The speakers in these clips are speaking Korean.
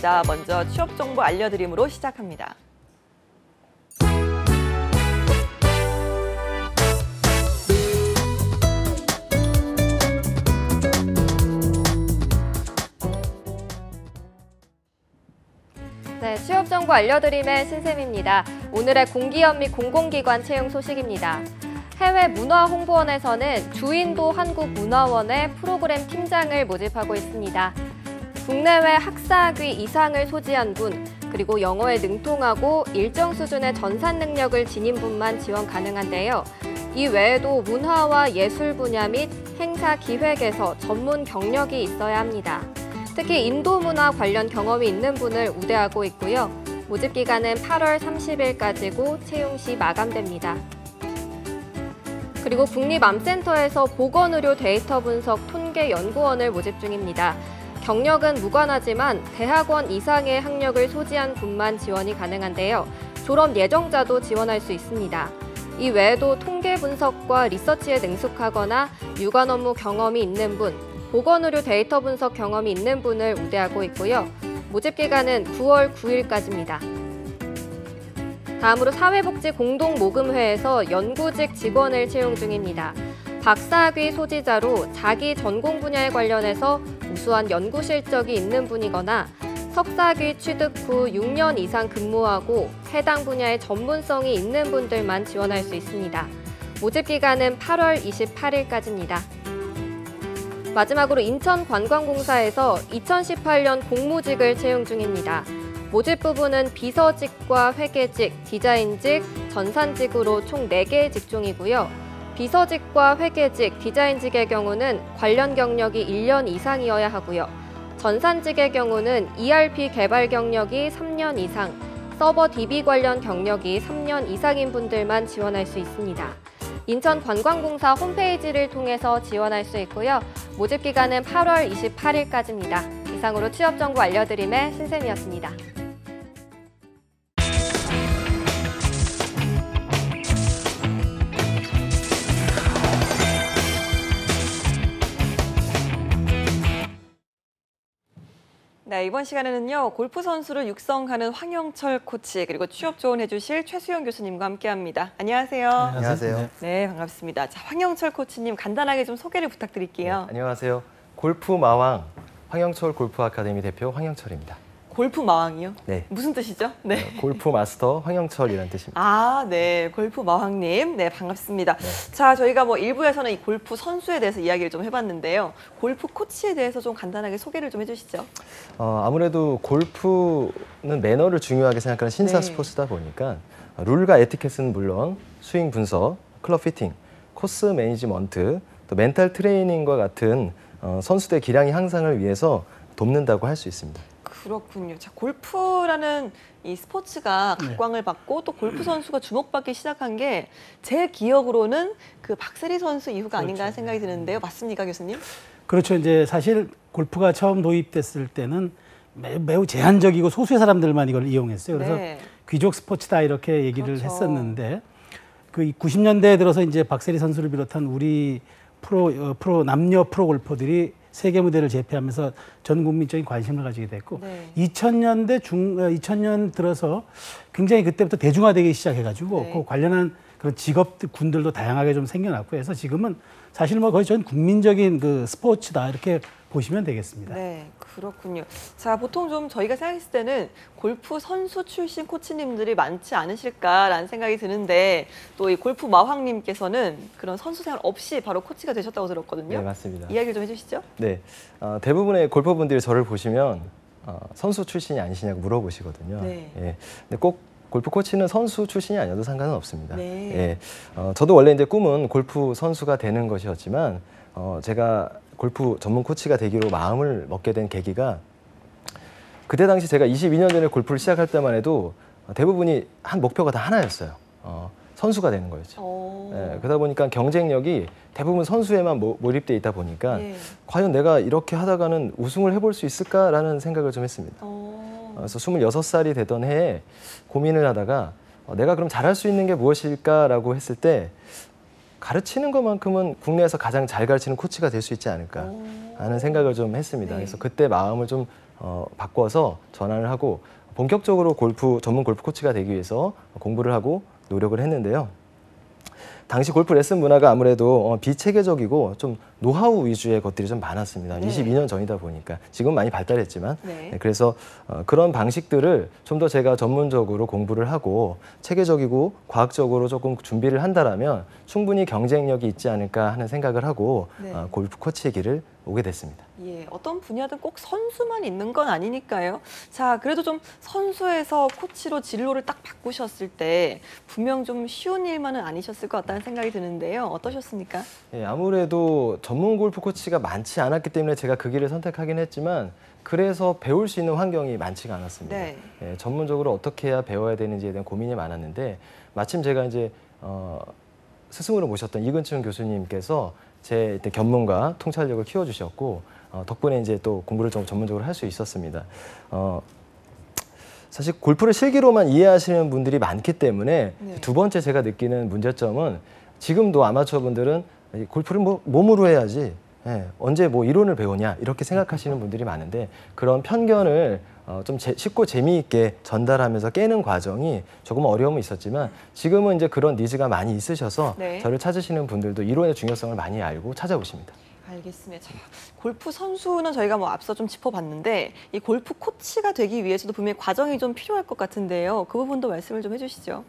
있습니다. 먼저 취업 정보 알려드림으로 시작합니다. 네, 취업 정보 알려드림의 신샘입니다. 오늘의 공기업 및 공공기관 채용 소식입니다. 해외 문화홍보원에서는 주인도 한국문화원의 프로그램 팀장을 모집하고 있습니다. 국내외 학사학위 이상을 소지한 분, 그리고 영어에 능통하고 일정 수준의 전산 능력을 지닌 분만 지원 가능한데요. 이 외에도 문화와 예술 분야 및 행사 기획에서 전문 경력이 있어야 합니다. 특히 인도 문화 관련 경험이 있는 분을 우대하고 있고요. 모집 기간은 8월 30일까지고 채용 시 마감됩니다. 그리고 국립암센터에서 보건의료 데이터 분석 통계 연구원을 모집 중입니다. 경력은 무관하지만 대학원 이상의 학력을 소지한 분만 지원이 가능한데요. 졸업 예정자도 지원할 수 있습니다. 이 외에도 통계 분석과 리서치에 능숙하거나 유관 업무 경험이 있는 분, 보건의료 데이터 분석 경험이 있는 분을 우대하고 있고요. 모집 기간은 9월 9일까지입니다. 다음으로 사회복지공동모금회에서 연구직 직원을 채용 중입니다. 박사학위 소지자로 자기 전공 분야에 관련해서 우수한 연구 실적이 있는 분이거나 석사학위 취득 후 6년 이상 근무하고 해당 분야의 전문성이 있는 분들만 지원할 수 있습니다. 모집 기간은 8월 28일까지입니다. 마지막으로 인천관광공사에서 2018년 공무직을 채용 중입니다. 모집 부분은 비서직과 회계직, 디자인직, 전산직으로 총 4개의 직종이고요. 비서직과 회계직, 디자인직의 경우는 관련 경력이 1년 이상이어야 하고요. 전산직의 경우는 ERP 개발 경력이 3년 이상, 서버 DB 관련 경력이 3년 이상인 분들만 지원할 수 있습니다. 인천관광공사 홈페이지를 통해서 지원할 수 있고요. 모집 기간은 8월 28일까지입니다. 이상으로 취업 정보 알려드림의 신샘이었습니다. 네, 이번 시간에는요, 골프 선수를 육성하는 황영철 코치, 그리고 취업 조언해 주실 최수영 교수님과 함께합니다. 안녕하세요. 안녕하세요. 네, 반갑습니다. 자, 황영철 코치님 간단하게 좀 소개를 부탁드릴게요. 네, 안녕하세요. 골프 마왕 황영철 골프 아카데미 대표 황영철입니다. 골프 마왕이요? 네. 무슨 뜻이죠? 네. 골프 마스터 황영철이라는 뜻입니다. 아, 네. 골프 마왕님. 네, 반갑습니다. 네. 자, 저희가 뭐 1부에서는 이 골프 선수에 대해서 이야기를 좀 해봤는데요. 골프 코치에 대해서 좀 간단하게 소개를 좀 해주시죠. 아무래도 골프는 매너를 중요하게 생각하는 신사 네. 스포츠다 보니까 룰과 에티켓은 물론 스윙 분석, 클럽 피팅, 코스 매니지먼트, 또 멘탈 트레이닝과 같은 선수들의 기량 향상을 위해서 돕는다고 할 수 있습니다. 그렇군요. 자, 골프라는 이 스포츠가 각광을 받고 또 골프 선수가 주목받기 시작한 게 제 기억으로는 그 박세리 선수 이후가 아닌가 하는 생각이 드는데요. 맞습니까, 교수님? 그렇죠. 이제 사실 골프가 처음 도입됐을 때는 매우 제한적이고 소수의 사람들만 이걸 이용했어요. 그래서 네. 귀족 스포츠다 이렇게 얘기를 그렇죠. 했었는데 그 90년대에 들어서 이제 박세리 선수를 비롯한 우리 남녀 프로 골퍼들이 세계 무대를 제패하면서 전 국민적인 관심을 가지게 됐고 네. 2000년 들어서 굉장히 그때부터 대중화되기 시작해가지고 네. 그 관련한 그런 직업군들도 다양하게 좀 생겨났고 해서 지금은 사실 뭐 거의 전 국민적인 그 스포츠다 이렇게 보시면 되겠습니다. 네, 그렇군요. 자, 보통 좀 저희가 생각했을 때는 골프 선수 출신 코치님들이 많지 않으실까라는 생각이 드는데 또 이 골프 마왕님께서는 그런 선수 생활 없이 바로 코치가 되셨다고 들었거든요. 네, 맞습니다. 이야기를 좀 해주시죠. 네, 대부분의 골퍼분들이 저를 보시면 선수 출신이 아니시냐고 물어보시거든요. 네. 예, 근데 꼭 골프 코치는 선수 출신이 아니어도 상관은 없습니다. 네. 예, 저도 원래 이제 꿈은 골프 선수가 되는 것이었지만 제가 골프 전문 코치가 되기로 마음을 먹게 된 계기가 그때 당시 제가 22년 전에 골프를 시작할 때만 해도 대부분이 한 목표가 다 하나였어요. 선수가 되는 거였죠. 예, 그러다 보니까 경쟁력이 대부분 선수에만 몰입돼 있다 보니까 네. 과연 내가 이렇게 하다가는 우승을 해볼 수 있을까라는 생각을 좀 했습니다. 그래서 26살이 되던 해에 고민을 하다가 내가 그럼 잘할 수 있는 게 무엇일까라고 했을 때 가르치는 것만큼은 국내에서 가장 잘 가르치는 코치가 될 수 있지 않을까 하는 생각을 좀 했습니다. 네. 그래서 그때 마음을 좀 바꿔서 전환을 하고 본격적으로 전문 골프 코치가 되기 위해서 공부를 하고 노력을 했는데요. 당시 골프 레슨 문화가 아무래도 비체계적이고 좀 노하우 위주의 것들이 좀 많았습니다. 네. 22년 전이다 보니까 지금 많이 발달했지만 네. 그래서 그런 방식들을 좀 더 제가 전문적으로 공부를 하고 체계적이고 과학적으로 조금 준비를 한다라면 충분히 경쟁력이 있지 않을까 하는 생각을 하고 네. 골프 코치의 길을 오게 됐습니다. 예, 어떤 분야든 꼭 선수만 있는 건 아니니까요. 자, 그래도 좀 선수에서 코치로 진로를 딱 바꾸셨을 때 분명 좀 쉬운 일만은 아니셨을 것 같다는 생각이 드는데요. 어떠셨습니까? 예, 아무래도 전문 골프 코치가 많지 않았기 때문에 제가 그 길을 선택하긴 했지만 그래서 배울 수 있는 환경이 많지가 않았습니다. 네. 예, 전문적으로 어떻게 해야 배워야 되는지에 대한 고민이 많았는데 마침 제가 이제 스승으로 모셨던 이근춘 교수님께서 제 견문과 통찰력을 키워주셨고 덕분에 이제 또 공부를 좀 전문적으로 할 수 있었습니다. 사실 골프를 실기로만 이해하시는 분들이 많기 때문에 네. 두 번째 제가 느끼는 문제점은 지금도 아마추어 분들은 골프를 뭐 몸으로 해야지 언제 뭐 이론을 배우냐 이렇게 생각하시는 분들이 많은데 그런 편견을 좀 쉽고 재미있게 전달하면서 깨는 과정이 조금 어려움은 있었지만 지금은 이제 그런 니즈가 많이 있으셔서 네. 저를 찾으시는 분들도 이론의 중요성을 많이 알고 찾아오십니다. 알겠습니다. 자, 골프 선수는 저희가 뭐 앞서 좀 짚어봤는데 이 골프 코치가 되기 위해서도 분명히 과정이 좀 필요할 것 같은데요. 그 부분도 말씀을 좀 해주시죠.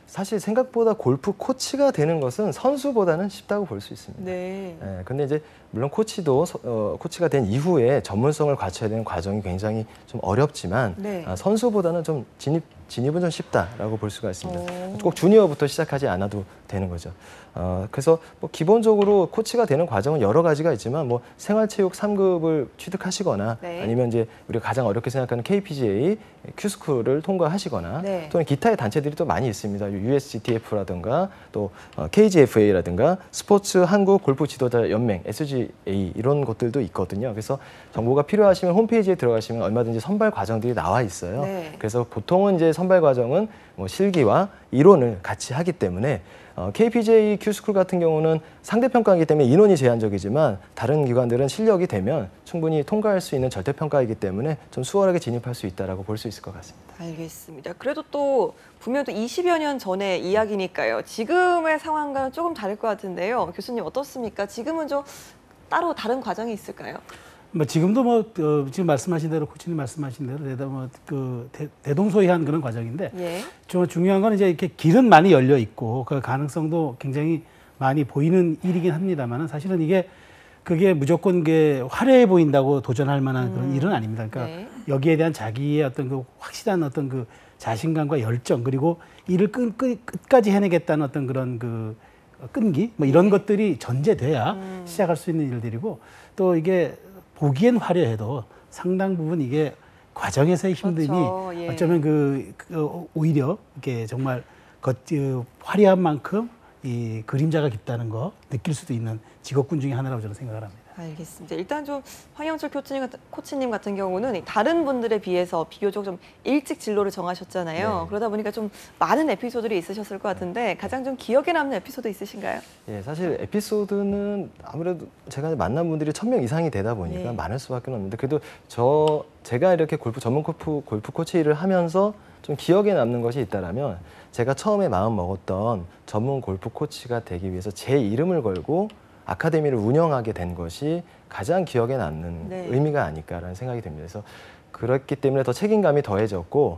사실 생각보다 골프 코치가 되는 것은 선수보다는 쉽다고 볼 수 있습니다. 네. 근데 이제 물론 코치도 코치가 된 이후에 전문성을 갖춰야 되는 과정이 굉장히 좀 어렵지만 네. 선수보다는 좀 진입은 좀 쉽다라고 볼 수가 있습니다. 오. 꼭 주니어부터 시작하지 않아도 되는 거죠. 그래서 뭐 기본적으로 코치가 되는 과정은 여러 가지가 있지만 뭐 생활체육 3급을 취득하시거나 네. 아니면 이제 우리가 가장 어렵게 생각하는 KPGA Q스쿨을 통과하시거나 네. 또는 기타의 단체들이 또 많이 있습니다. USGTF라든가 또 KGFA라든가 스포츠 한국 골프 지도자 연맹 SGA 이런 것들도 있거든요. 그래서 정보가 필요하시면 홈페이지에 들어가시면 얼마든지 선발 과정들이 나와 있어요. 네. 그래서 보통은 이제 선발 과정은 뭐 실기와 이론을 같이 하기 때문에 KPGA Q스쿨 같은 경우는 상대평가이기 때문에 인원이 제한적이지만 다른 기관들은 실력이 되면 충분히 통과할 수 있는 절대평가이기 때문에 좀 수월하게 진입할 수 있다고 볼 수 있을 것 같습니다. 알겠습니다. 그래도 또 분명 또 20여 년 전의 이야기니까요. 지금의 상황과는 조금 다를 것 같은데요. 교수님 어떻습니까? 지금은 좀 따로 다른 과정이 있을까요? 뭐 지금도 뭐 지금 말씀하신 대로 코치님 말씀하신 대로 대동소이한 그런 과정인데 예. 좀 중요한 건 이제 이렇게 길은 많이 열려 있고 그 가능성도 굉장히 많이 보이는 일이긴 합니다만은 사실은 그게 무조건 이게 화려해 보인다고 도전할 만한 그런 일은 아닙니다. 그러니까 네. 여기에 대한 자기의 어떤 그 확실한 어떤 그 자신감과 열정 그리고 일을 끝까지 해내겠다는 어떤 그런 그 끈기 뭐 이런 것들이 전제돼야 시작할 수 있는 일들이고 또 이게 보기엔 화려해도 상당 부분 이게 과정에서의 힘듦이 그렇죠. 예. 어쩌면 오히려 이게 정말 화려한 만큼 이 그림자가 깊다는 거 느낄 수도 있는 직업군 중에 하나라고 저는 생각을 합니다. 알겠습니다. 일단 좀 황영철 코치님 같은 경우는 다른 분들에 비해서 비교적 좀 일찍 진로를 정하셨잖아요. 네. 그러다 보니까 좀 많은 에피소드들이 있으셨을 것 같은데 가장 좀 기억에 남는 에피소드 있으신가요? 예, 사실 에피소드는 아무래도 제가 만난 분들이 1000명 이상이 되다 보니까 네. 많을 수밖에 없는데 그래도 제가 이렇게 전문 골프 코치 일을 하면서 좀 기억에 남는 것이 있다라면 제가 처음에 마음 먹었던 전문 골프 코치가 되기 위해서 제 이름을 걸고 아카데미를 운영하게 된 것이 가장 기억에 남는 네. 의미가 아닐까라는 생각이 듭니다. 그래서 그렇기 때문에 더 책임감이 더해졌고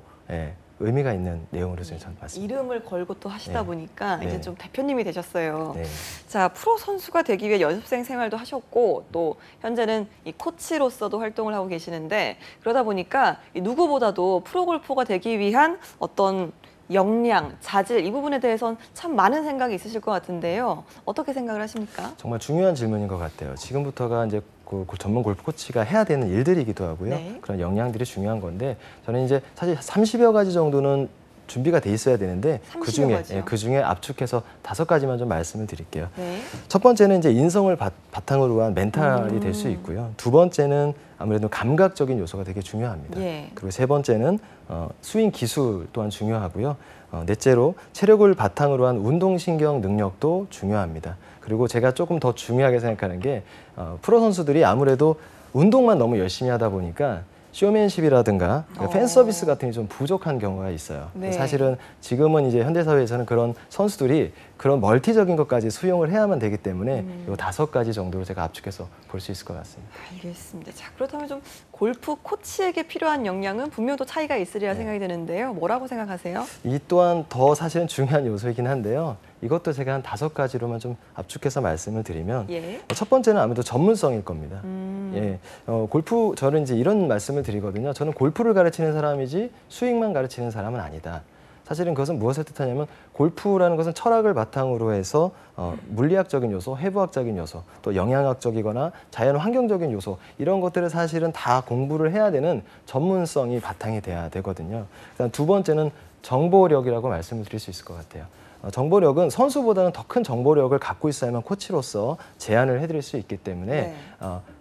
의미가 있는 내용으로 저는 봤습니다. 이름을 걸고 또 하시다 네. 보니까 이제 네. 좀 대표님이 되셨어요. 네. 자, 프로 선수가 되기 위해 연습생 생활도 하셨고 또 현재는 이 코치로서도 활동을 하고 계시는데 그러다 보니까 이 누구보다도 프로 골퍼가 되기 위한 어떤 역량, 자질 이 부분에 대해서는 참 많은 생각이 있으실 것 같은데요. 어떻게 생각을 하십니까? 정말 중요한 질문인 것 같아요. 지금부터가 이제 전문 골프 코치가 해야 되는 일들이기도 하고요. 네. 그런 역량들이 중요한 건데 저는 이제 사실 30여 가지 정도는 준비가 돼 있어야 되는데 30여 가지요? 그중에 압축해서 5가지만 좀 말씀을 드릴게요. 네. 첫 번째는 이제 인성을 바탕으로 한 멘탈이 될 수 있고요. 두 번째는 아무래도 감각적인 요소가 되게 중요합니다. 예. 그리고 세 번째는 스윙 기술 또한 중요하고요. 넷째로 체력을 바탕으로 한 운동신경 능력도 중요합니다. 그리고 제가 조금 더 중요하게 생각하는 게 프로 선수들이 아무래도 운동만 너무 열심히 하다 보니까 쇼맨십이라든가 팬 서비스 같은 게 좀 부족한 경우가 있어요. 네. 사실은 지금은 이제 현대 사회에서는 그런 선수들이 그런 멀티적인 것까지 수용을 해야만 되기 때문에 요 5가지 정도로 제가 압축해서 볼 수 있을 것 같습니다. 알겠습니다. 자, 그렇다면 좀 골프 코치에게 필요한 역량은 분명 또 차이가 있으리라 생각이 드는데요. 뭐라고 생각하세요? 이 또한 더 사실은 중요한 요소이긴 한데요. 이것도 제가 한 5가지로만 좀 압축해서 말씀을 드리면 예. 첫 번째는 아무래도 전문성일 겁니다. 예, 골프 저는 이제 이런 말씀을 드리거든요. 저는 골프를 가르치는 사람이지 스윙만 가르치는 사람은 아니다. 사실은 그것은 무엇을 뜻하냐면 골프라는 것은 철학을 바탕으로 해서 물리학적인 요소, 해부학적인 요소, 또 영양학적이거나 자연 환경적인 요소 이런 것들을 사실은 다 공부를 해야 되는 전문성이 바탕이 돼야 되거든요. 그다음 두 번째는 정보력이라고 말씀을 드릴 수 있을 것 같아요. 정보력은 선수보다는 더 큰 정보력을 갖고 있어야만 코치로서 제안을 해드릴 수 있기 때문에 네.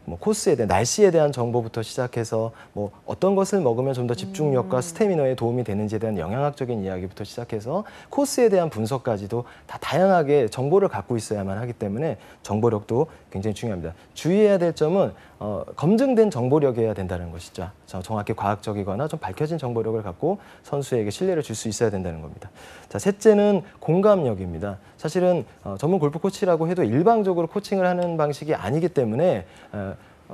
뭐 코스에 대한 날씨에 대한 정보부터 시작해서 뭐 어떤 것을 먹으면 좀 더 집중력과 스태미너에 도움이 되는지에 대한 영양학적인 이야기부터 시작해서 코스에 대한 분석까지도 다 다양하게 정보를 갖고 있어야만 하기 때문에 정보력도 굉장히 중요합니다. 주의해야 될 점은 검증된 정보력이어야 된다는 것이죠. 정확히 과학적이거나 좀 밝혀진 정보력을 갖고 선수에게 신뢰를 줄 수 있어야 된다는 겁니다. 자, 셋째는 공감력입니다. 사실은 전문 골프 코치라고 해도 일방적으로 코칭을 하는 방식이 아니기 때문에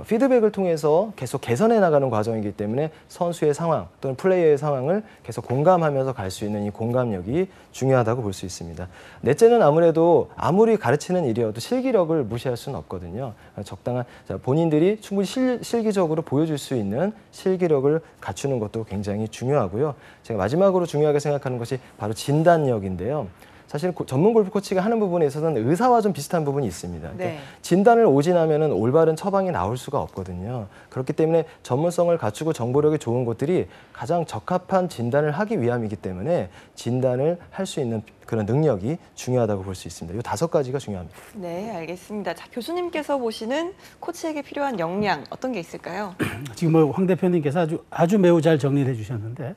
피드백을 통해서 계속 개선해 나가는 과정이기 때문에 선수의 상황 또는 플레이어의 상황을 계속 공감하면서 갈 수 있는 이 공감력이 중요하다고 볼 수 있습니다. 넷째는 아무래도 아무리 가르치는 일이어도 실기력을 무시할 수는 없거든요. 적당한 본인들이 충분히 실기적으로 보여줄 수 있는 실기력을 갖추는 것도 굉장히 중요하고요. 제가 마지막으로 중요하게 생각하는 것이 바로 진단력인데요. 사실 전문 골프 코치가 하는 부분에 있어서는 의사와 좀 비슷한 부분이 있습니다. 네. 그러니까 진단을 오진하면은 올바른 처방이 나올 수가 없거든요. 그렇기 때문에 전문성을 갖추고 정보력이 좋은 곳들이 가장 적합한 진단을 하기 위함이기 때문에 진단을 할 수 있는 그런 능력이 중요하다고 볼 수 있습니다. 이 5가지가 중요합니다. 네, 알겠습니다. 자, 교수님께서 보시는 코치에게 필요한 역량 어떤 게 있을까요? 지금 뭐 황 대표님께서 아주 매우 잘 정리를 해주셨는데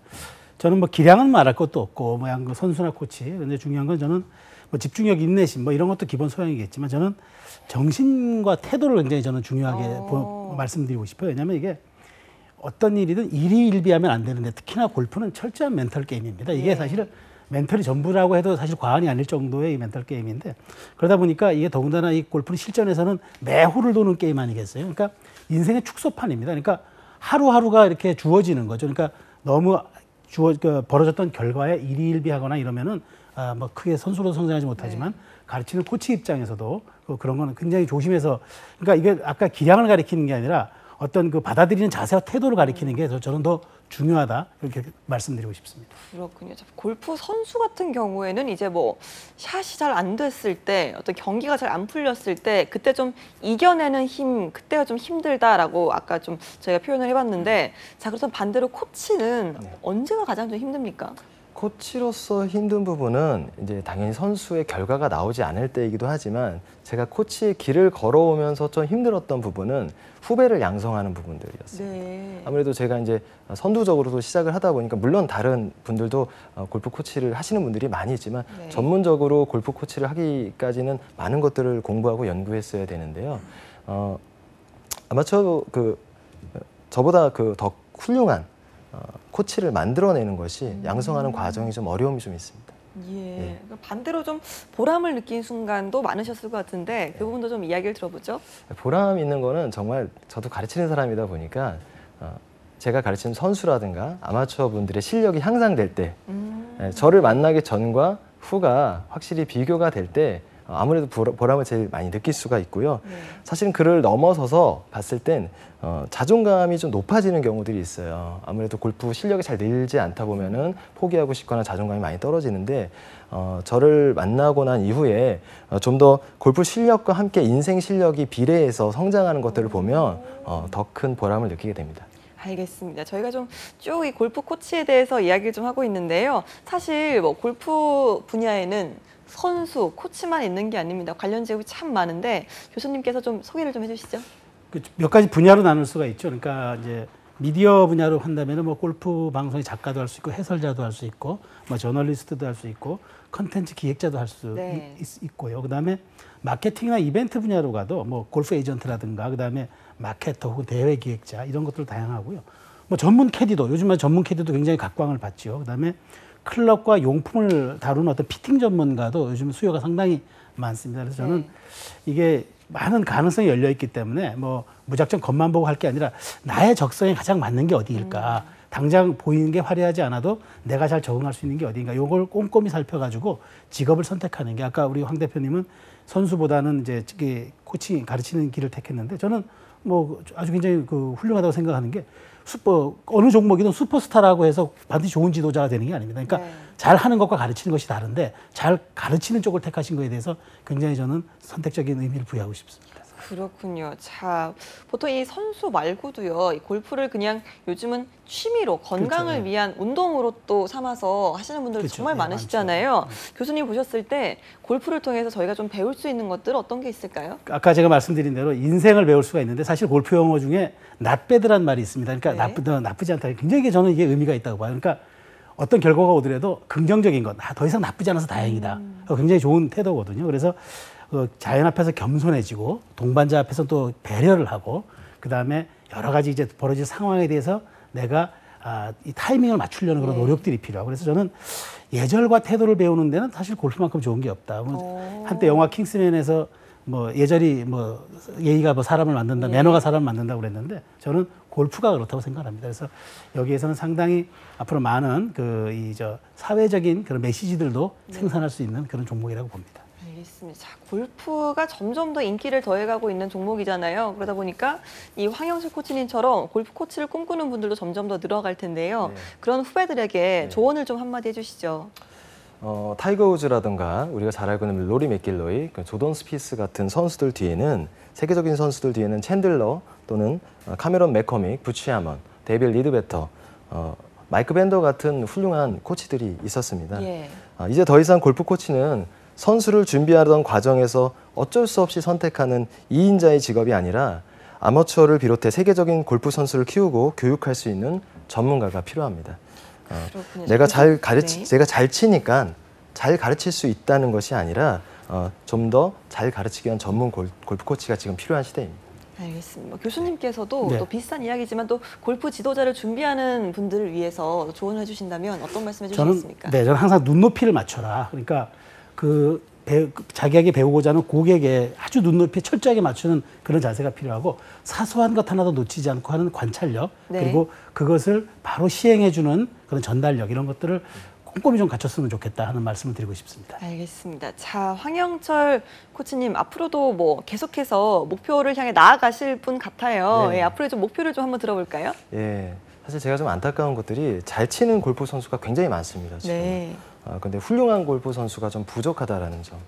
저는 뭐 기량은 말할 것도 없고 뭐 선수나 코치. 근데 중요한 건 저는 뭐 집중력, 인내심 뭐 이런 것도 기본 소양이겠지만 저는 정신과 태도를 굉장히 저는 중요하게 말씀드리고 싶어요. 왜냐하면 이게 어떤 일이든 일희일비하면 안 되는데 특히나 골프는 철저한 멘탈 게임입니다. 이게 네. 사실은 멘탈이 전부라고 해도 사실 과언이 아닐 정도의 이 멘탈 게임인데 그러다 보니까 이게 더군다나 이 골프는 실전에서는 매호를 도는 게임 아니겠어요? 그러니까 인생의 축소판입니다. 그러니까 하루하루가 이렇게 주어지는 거죠. 그러니까 너무 벌어졌던 결과에 일희일비하거나 이러면은 뭐 크게 선수로 성장하지 못하지만 가르치는 코치 입장에서도 그런 거는 굉장히 조심해서 그러니까 이게 아까 기량을 가리키는 게 아니라 어떤 그 받아들이는 자세와 태도를 가리키는 게 저는 더 중요하다 이렇게 말씀드리고 싶습니다. 그렇군요. 자, 골프 선수 같은 경우에는 이제 뭐 샷이 잘 안 됐을 때 어떤 경기가 잘 안 풀렸을 때 그때 좀 이겨내는 힘 그때가 좀 힘들다라고 아까 좀 저희가 표현을 해봤는데 자 그렇다면 반대로 코치는 언제가 가장 좀 힘듭니까? 코치로서 힘든 부분은 이제 당연히 선수의 결과가 나오지 않을 때이기도 하지만 제가 코치의 길을 걸어오면서 좀 힘들었던 부분은 후배를 양성하는 부분들이었어요. 네. 아무래도 제가 이제 선두적으로도 시작을 하다 보니까 물론 다른 분들도 골프 코치를 하시는 분들이 많이 있지만 네. 전문적으로 골프 코치를 하기까지는 많은 것들을 공부하고 연구했어야 되는데요. 아마추어 저보다 더 훌륭한 코치를 만들어내는 것이 양성하는 과정이 좀 어려움이 좀 있습니다. 예. 반대로 좀 보람을 느낀 순간도 많으셨을 것 같은데 그 부분도 좀 이야기를 들어보죠. 보람 있는 거는 정말 저도 가르치는 사람이다 보니까 제가 가르치는 선수라든가 아마추어 분들의 실력이 향상될 때 저를 만나기 전과 후가 확실히 비교가 될 때 아무래도 보람을 제일 많이 느낄 수가 있고요. 네. 사실은 그를 넘어서서 봤을 땐 자존감이 좀 높아지는 경우들이 있어요. 아무래도 골프 실력이 잘 늘지 않다 보면은 포기하고 싶거나 자존감이 많이 떨어지는데 저를 만나고 난 이후에 좀 더 골프 실력과 함께 인생 실력이 비례해서 성장하는 것들을 보면 더 큰 보람을 느끼게 됩니다. 알겠습니다. 저희가 좀 쭉 이 골프 코치에 대해서 이야기를 좀 하고 있는데요. 사실 뭐 골프 분야에는 선수, 코치만 있는 게 아닙니다. 관련 직업이 참 많은데 교수님께서 좀 소개를 좀 해주시죠. 몇 가지 분야로 나눌 수가 있죠. 그러니까 이제 미디어 분야로 한다면은 뭐 골프 방송의 작가도 할 수 있고 해설자도 할 수 있고 뭐 저널리스트도 할 수 있고 컨텐츠 기획자도 할 수 네. 있고요. 그다음에 마케팅이나 이벤트 분야로 가도 뭐 골프 에이전트라든가 그다음에 마케터 혹은 대회 기획자 이런 것들 다양하고요. 뭐 전문 캐디도 요즘은 전문 캐디도 굉장히 각광을 받죠. 그다음에 클럽과 용품을 다루는 어떤 피팅 전문가도 요즘 수요가 상당히 많습니다. 그래서 저는 이게 많은 가능성이 열려 있기 때문에 뭐 무작정 겉만 보고 할 게 아니라 나의 적성에 가장 맞는 게 어디일까. 당장 보이는 게 화려하지 않아도 내가 잘 적응할 수 있는 게 어디인가. 요걸 꼼꼼히 살펴가지고 직업을 선택하는 게 아까 우리 황 대표님은 선수보다는 이제 코칭 가르치는 길을 택했는데 저는 뭐 아주 굉장히 그 훌륭하다고 생각하는 게 어느 종목이든 슈퍼스타라고 해서 반드시 좋은 지도자가 되는 게 아닙니다. 그러니까 잘 하는 것과 가르치는 것이 다른데 잘 가르치는 쪽을 택하신 거에 대해서 굉장히 저는 선택적인 의미를 부여하고 싶습니다. 그렇군요. 자, 보통 이 선수 말고도요, 이 골프를 그냥 요즘은 취미로 건강을 그렇죠. 위한 운동으로 또 삼아서 하시는 분들 그렇죠. 정말 네, 많으시잖아요. 교수님 보셨을 때 골프를 통해서 저희가 좀 배울 수 있는 것들 어떤 게 있을까요? 아까 제가 말씀드린 대로 인생을 배울 수가 있는데 사실 골프 용어 중에 not bad란 말이 있습니다. 그러니까 나쁘지 않다. 굉장히 저는 이게 의미가 있다고 봐요. 그러니까 어떤 결과가 오더라도 긍정적인 것, 더 이상 나쁘지 않아서 다행이다. 굉장히 좋은 태도거든요. 그래서 자연 앞에서 겸손해지고 동반자 앞에서 또 배려를 하고 그다음에 여러 가지 이제 벌어질 상황에 대해서 내가 이 타이밍을 맞추려는 그런 노력들이 필요하고 그래서 저는 예절과 태도를 배우는 데는 사실 골프만큼 좋은 게 없다. 한때 영화 킹스맨에서 뭐 예절이 뭐 예의가 뭐 사람을 만든다, 매너가 사람을 만든다고 그랬는데 저는 골프가 그렇다고 생각합니다. 그래서 여기에서는 상당히 앞으로 많은 사회적인 그런 메시지들도 생산할 수 있는 그런 종목이라고 봅니다. 알겠습니다. 자, 골프가 점점 더 인기를 더해가고 있는 종목이잖아요. 그러다 보니까 이 황영철 코치님처럼 골프 코치를 꿈꾸는 분들도 점점 더 늘어갈 텐데요. 그런 후배들에게 조언을 좀 한마디 해주시죠. 타이거 우즈라든가 우리가 잘 알고 있는 로리 맥길로이, 조던 스피스 같은 선수들 뒤에는 세계적인 선수들 뒤에는 챈들러 또는 카메론 맥커믹, 부치 하먼, 데이빌 리드베터, 마이크 밴더 같은 훌륭한 코치들이 있었습니다. 이제 더 이상 골프 코치는 선수를 준비하던 과정에서 어쩔 수 없이 선택하는 2인자의 직업이 아니라 아마추어를 비롯해 세계적인 골프 선수를 키우고 교육할 수 있는 전문가가 필요합니다. 내가 잘 치니까 잘 가르칠 수 있다는 것이 아니라 좀 더 잘 가르치기 위한 전문 골프 코치가 지금 필요한 시대입니다. 알겠습니다. 교수님께서도 또 비슷한 이야기지만 또 골프 지도자를 준비하는 분들을 위해서 조언을 해주신다면 어떤 말씀 해주시겠습니까? 저는 항상 눈높이를 맞춰라. 그러니까 자기에게 배우고자 하는 고객에 아주 눈높이 철저하게 맞추는 그런 자세가 필요하고 사소한 것 하나도 놓치지 않고 하는 관찰력 그리고 그것을 바로 시행해주는 그런 전달력 이런 것들을 꼼꼼히 좀 갖췄으면 좋겠다 하는 말씀을 드리고 싶습니다. 알겠습니다. 자, 황영철 코치님 앞으로도 뭐 계속해서 목표를 향해 나아가실 분 같아요. 앞으로의 좀 목표를 좀 한번 들어볼까요? 사실 제가 좀 안타까운 것들이 잘 치는 골프 선수가 굉장히 많습니다. 지금. 근데 훌륭한 골프 선수가 좀 부족하다라는 점.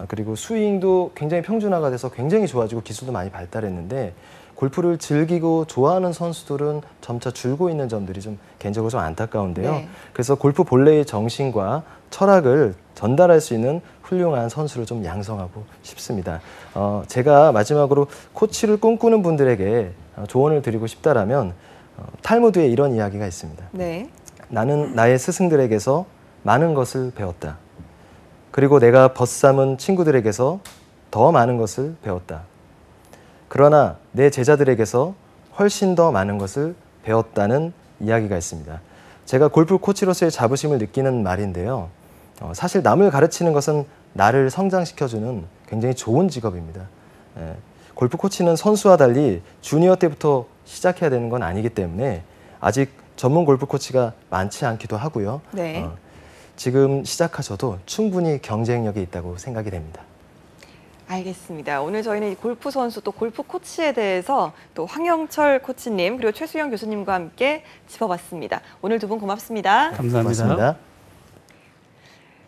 그리고 스윙도 굉장히 평준화가 돼서 굉장히 좋아지고 기술도 많이 발달했는데 골프를 즐기고 좋아하는 선수들은 점차 줄고 있는 점들이 좀 개인적으로 좀 안타까운데요. 그래서 골프 본래의 정신과 철학을 전달할 수 있는 훌륭한 선수를 좀 양성하고 싶습니다. 제가 마지막으로 코치를 꿈꾸는 분들에게 조언을 드리고 싶다라면 탈무드에 이런 이야기가 있습니다. 나는 나의 스승들에게서 많은 것을 배웠다. 그리고 내가 벗삼은 친구들에게서 더 많은 것을 배웠다. 그러나 내 제자들에게서 훨씬 더 많은 것을 배웠다는 이야기가 있습니다. 제가 골프 코치로서의 자부심을 느끼는 말인데요. 사실 남을 가르치는 것은 나를 성장시켜주는 굉장히 좋은 직업입니다. 골프 코치는 선수와 달리 주니어 때부터 시작해야 되는 건 아니기 때문에 아직 전문 골프 코치가 많지 않기도 하고요. 지금 시작하셔도 충분히 경쟁력이 있다고 생각이 됩니다. 알겠습니다. 오늘 저희는 골프 선수 또 골프 코치에 대해서 또 황영철 코치님 그리고 최수영 교수님과 함께 짚어봤습니다. 오늘 두 분 고맙습니다. 감사합니다. 고맙습니다.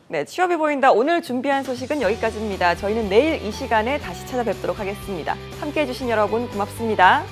네, 취업이 보인다. 오늘 준비한 소식은 여기까지입니다. 저희는 내일 이 시간에 다시 찾아뵙도록 하겠습니다. 함께해 주신 여러분 고맙습니다.